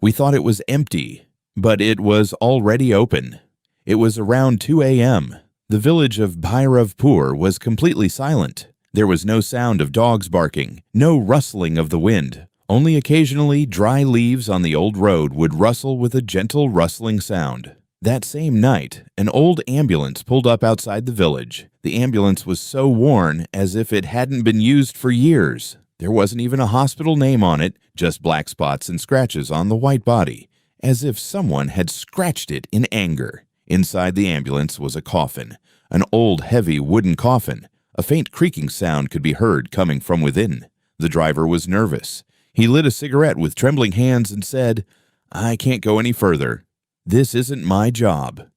We thought it was empty, but it was already open. It was around 2 a.m. The village of Bhairavpur was completely silent. There was no sound of dogs barking, no rustling of the wind. Only occasionally dry leaves on the old road would rustle with a gentle rustling sound. That same night, an old ambulance pulled up outside the village. The ambulance was so worn as if it hadn't been used for years. There wasn't even a hospital name on it, just black spots and scratches on the white body, as if someone had scratched it in anger. Inside the ambulance was a coffin, an old heavy wooden coffin. A faint creaking sound could be heard coming from within. The driver was nervous. He lit a cigarette with trembling hands and said, "I can't go any further. This isn't my job."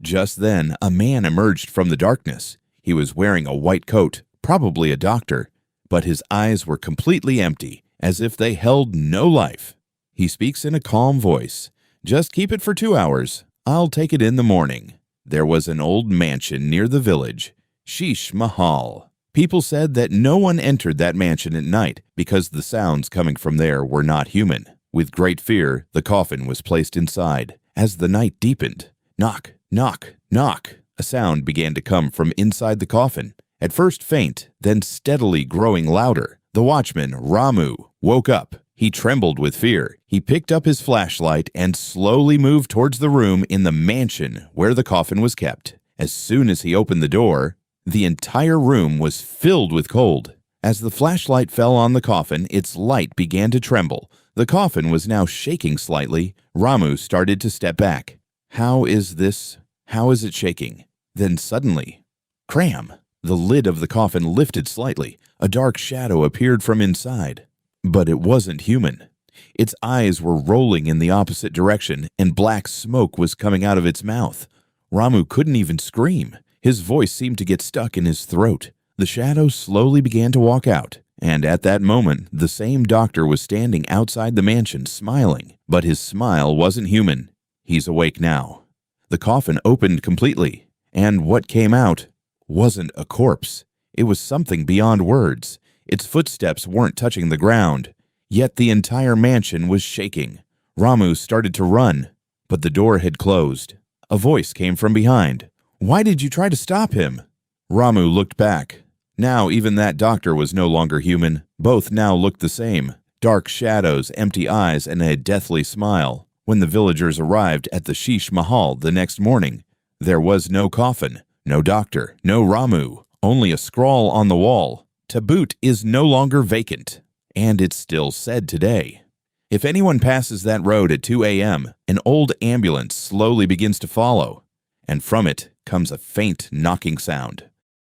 Just then, a man emerged from the darkness. He was wearing a white coat, probably a doctor, but his eyes were completely empty, as if they held no life. He speaks in a calm voice. "Just keep it for 2 hours. I'll take it in the morning." There was an old mansion near the village, Sheesh Mahal. People said that no one entered that mansion at night because the sounds coming from there were not human. With great fear, the coffin was placed inside. As the night deepened, knock, knock, knock, a sound began to come from inside the coffin. At first faint, then steadily growing louder. The watchman, Ramu, woke up. He trembled with fear. He picked up his flashlight and slowly moved towards the room in the mansion where the coffin was kept. As soon as he opened the door, the entire room was filled with cold. As the flashlight fell on the coffin, its light began to tremble. The coffin was now shaking slightly. Ramu started to step back. How is it shaking? Then suddenly, cram! The lid of the coffin lifted slightly. A dark shadow appeared from inside. But it wasn't human. Its eyes were rolling in the opposite direction, and black smoke was coming out of its mouth. Ramu couldn't even scream. His voice seemed to get stuck in his throat. The shadow slowly began to walk out, and at that moment, the same doctor was standing outside the mansion smiling, but his smile wasn't human. He's awake now. The coffin opened completely, and what came out wasn't a corpse. It was something beyond words. Its footsteps weren't touching the ground, yet the entire mansion was shaking. Ramu started to run, but the door had closed. A voice came from behind. "Why did you try to stop him?" Ramu looked back. Now even that doctor was no longer human. Both now looked the same. Dark shadows, empty eyes, and a deathly smile. When the villagers arrived at the Sheesh Mahal the next morning, there was no coffin, no doctor, no Ramu, only a scrawl on the wall. TABOOT is no longer vacant, and it's still said today. If anyone passes that road at 2 a.m., an old ambulance slowly begins to follow, and from it comes a faint knocking sound.